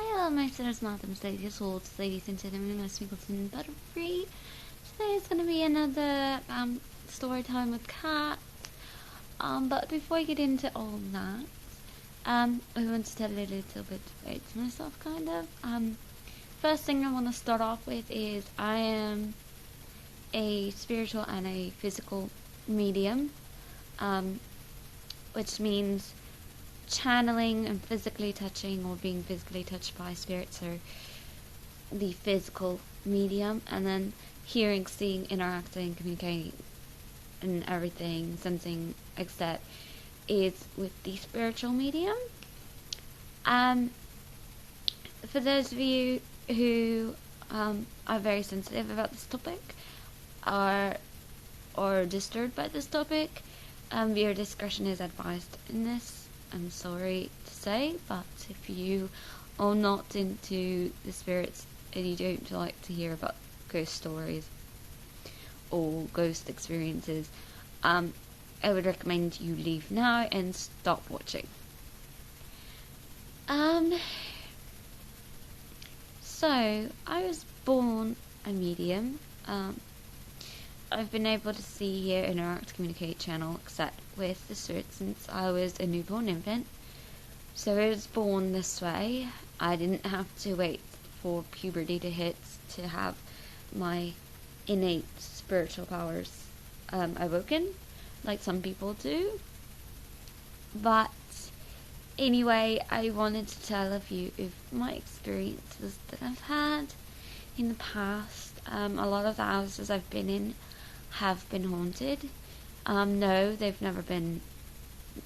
Hi, my sister's Madam Ladies, Holds, ladies and gentlemen, Miss Mingleton Butterfree. Today is going to be another story time with Kat. But before I get into all that, I want to tell a little bit about myself, kind of. First thing I want to start off with is I am a spiritual and a physical medium, which means channeling and physically touching or being physically touched by spirits are the physical medium, and then hearing, seeing, interacting, communicating and everything, sensing, etc. is with the spiritual medium. For those of you who are very sensitive about this topic or disturbed by this topic, your discretion is advised in this. I'm sorry to say, but if you are not into the spirits and you don't like to hear about ghost stories or ghost experiences, I would recommend you leave now and stop watching. So I was born a medium. I've been able to see, hear, interact, communicate, channel, etc. with the spirits since I was a newborn infant. So I was born this way. I didn't have to wait for puberty to hit to have my innate spiritual powers awoken, like some people do. But anyway, I wanted to tell a few of my experiences that I've had in the past. A lot of the houses I've been in have been haunted. No, they've never been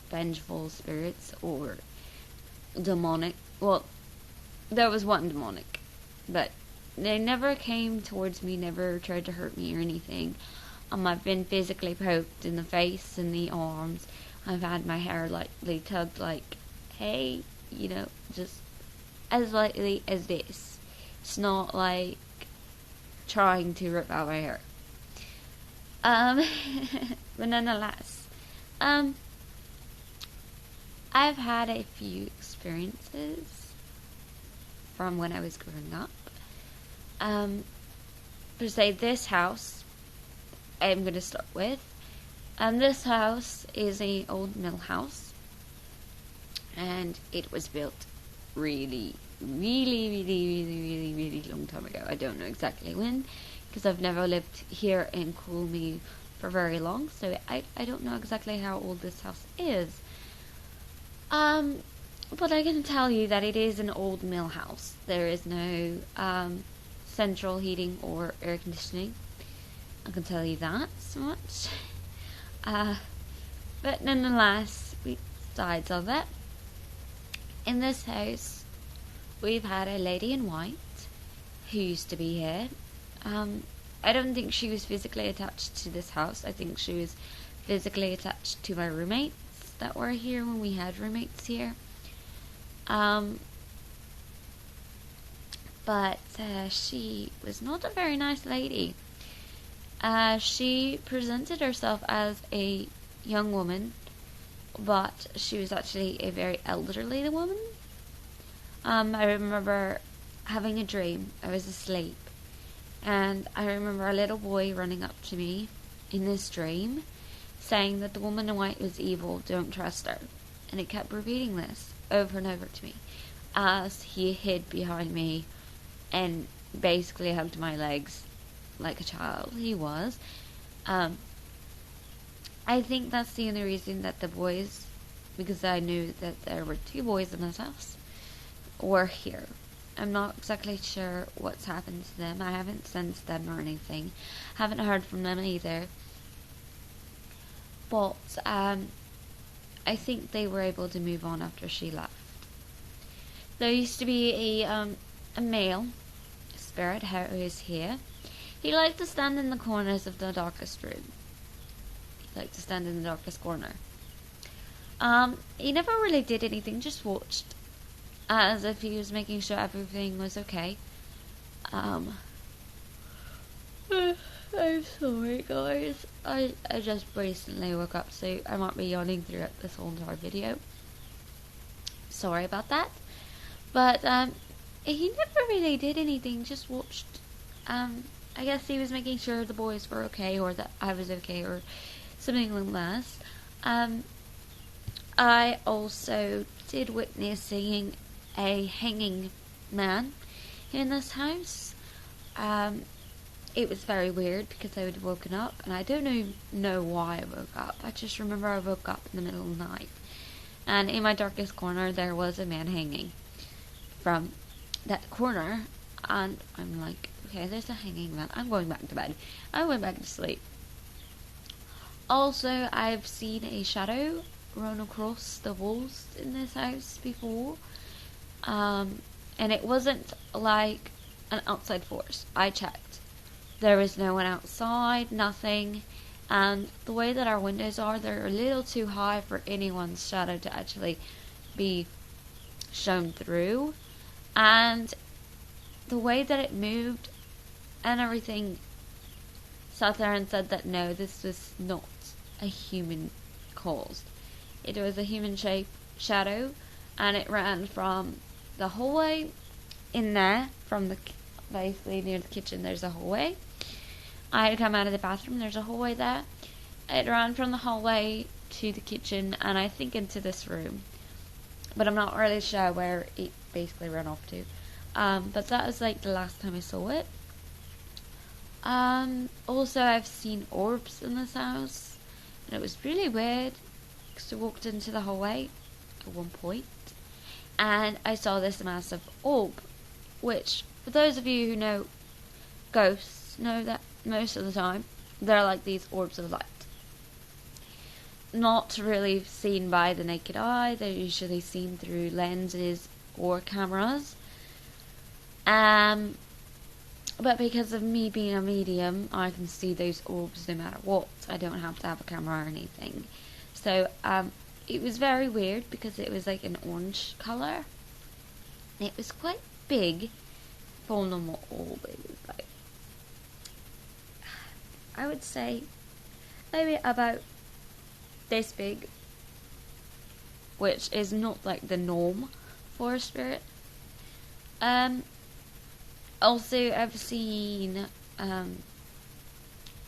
vengeful spirits or demonic. Well, there was one demonic, but they never came towards me, never tried to hurt me or anything. I've been physically poked in the face and the arms. I've had my hair lightly tugged, like, hey, just as lightly as this. It's not like trying to rip out my hair. But nonetheless, I've had a few experiences from when I was growing up. Per se, this house I'm going to start with. This house is an old mill house, and it was built really long time ago. I don't know exactly when, because I've never lived here in Coolmew for very long, so I don't know exactly how old this house is. But I can tell you that it is an old mill house. There is no central heating or air conditioning. I can tell you that so much. But nonetheless, besides all that, in this house, we've had a lady in white who used to be here. I don't think she was physically attached to this house. I think she was physically attached to my roommates that were here when we had roommates here. But she was not a very nice lady. She presented herself as a young woman, but she was actually a very elderly woman. I remember having a dream. I was asleep, and I remember a little boy running up to me in this dream, saying that the woman in white was evil, don't trust her. And it kept repeating this over and over to me as he hid behind me and basically hugged my legs like a child he was. I think that's the only reason that the boys, because I knew that there were 2 boys in this house, were here. I'm not exactly sure what's happened to them. I haven't sensed them or anything. Haven't heard from them either. But I think they were able to move on after she left. There used to be a male spirit who is here. He liked to stand in the corners of the darkest room. He liked to stand in the darkest corner. He never really did anything, just watched, as if he was making sure everything was okay. I'm sorry, guys. I just recently woke up, so I might be yawning throughout this whole entire video. Sorry about that. But he never really did anything, just watched. I guess he was making sure the boys were okay, or that I was okay, or something like that. I also did witness seeing a hanging man in this house. It was very weird because I had woken up, and I don't even know why I woke up. I just remember I woke up in the middle of the night, and in my darkest corner there was a man hanging from that corner, and I'm like, okay, there's a hanging man. I'm going back to bed. I went back to sleep. Also, I've seen a shadow run across the walls in this house before, and it wasn't like an outside force. I checked. There was no one outside, nothing, and the way that our windows are, they're a little too high for anyone's shadow to actually be shown through, and the way that it moved and everything sat there and said that no, this was not a human caused. It was a human shaped shadow, and it ran from the hallway in there, from the basically near the kitchen. There's a hallway. I had come out of the bathroom. There's a hallway there. It ran from the hallway to the kitchen, and I think into this room, but I'm not really sure where it basically ran off to. But that was like the last time I saw it. Also, I've seen orbs in this house, and it was really weird because I walked into the hallway at one point, and I saw this massive orb, which, for those of you who know ghosts, know that most of the time they're like these orbs of light. Not really seen by the naked eye, they're usually seen through lenses or cameras. But because of me being a medium, I can see those orbs no matter what. I don't have to have a camera or anything. So, it was very weird because it was like an orange colour. It was quite big for a normal orb. It was like, I would say, maybe about this big, which is not like the norm for a spirit. Also, I've seen,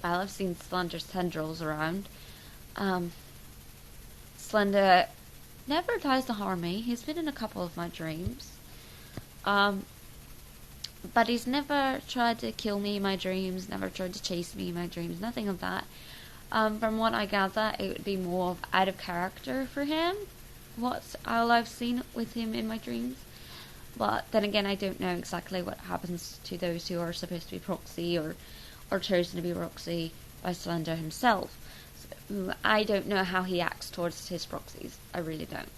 I've seen Slender's tendrils around. Slender never tries to harm me. He's been in a couple of my dreams. But he's never tried to kill me in my dreams, never tried to chase me in my dreams, nothing of that. From what I gather, it would be more of out of character for him, what's all I've seen with him in my dreams. But then again, I don't know exactly what happens to those who are supposed to be proxy or chosen to be proxy by Slender himself. So, I don't know how he acts towards his proxies. I really don't.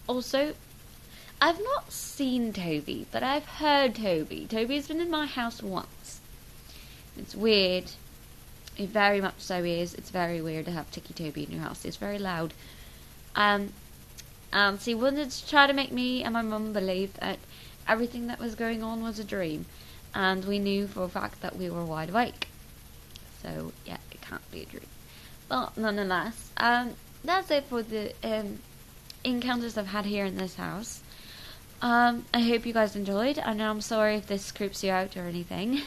Also, I've not seen Toby, but I've heard Toby. Toby's been in my house once. It's weird. It very much so is. It's very weird to have Tiki Toby in your house. It's very loud. So he wanted to try to make me and my mum believe that everything that was going on was a dream. And we knew for a fact that we were wide awake. So, yeah, it can't be a dream. But, nonetheless, that's it for the encounters I've had here in this house. I hope you guys enjoyed. I know I'm sorry if this creeps you out or anything.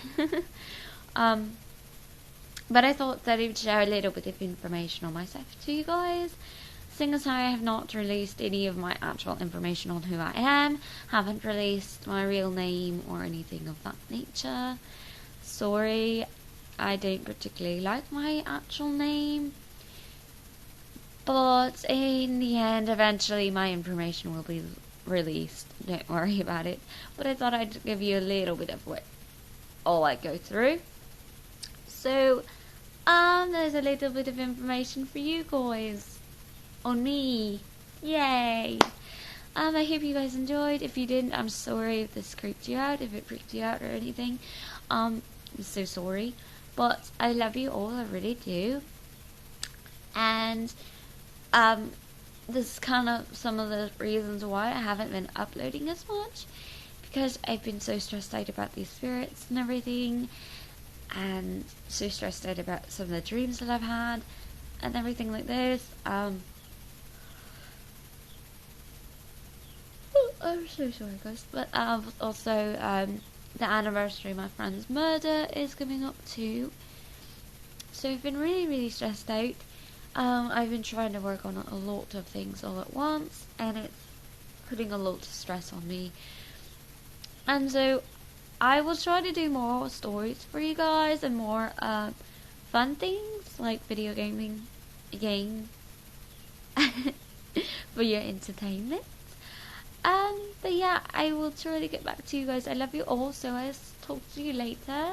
But I thought that I would share a little bit of information on myself to you guys. Seeing as how I have not released any of my actual information on who I am, haven't released my real name or anything of that nature. Sorry, I don't particularly like my actual name. But in the end, eventually my information will be released. Don't worry about it. But I thought I'd give you a little bit of what all I go through. So, there's a little bit of information for you guys on me. Yay! I hope you guys enjoyed. If you didn't, I'm sorry if this creeped you out, if it freaked you out or anything. I'm so sorry. But I love you all, I really do. And, this is kind of some of the reasons why I haven't been uploading as much. Because I've been so stressed out about these spirits and everything. And so stressed out about some of the dreams that I've had. and everything like this. I'm so sorry, guys. But also, the anniversary of my friend's murder is coming up too. So I've been really, really stressed out. I've been trying to work on a lot of things all at once, and it's putting a lot of stress on me. And so I will try to do more stories for you guys and more fun things like video gaming again for your entertainment. But yeah, I will try to get back to you guys. I love you all, so I'll talk to you later.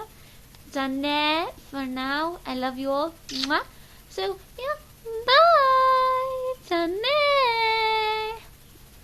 Done it for now. I love you all. Mwah. So yeah, bye. Done it.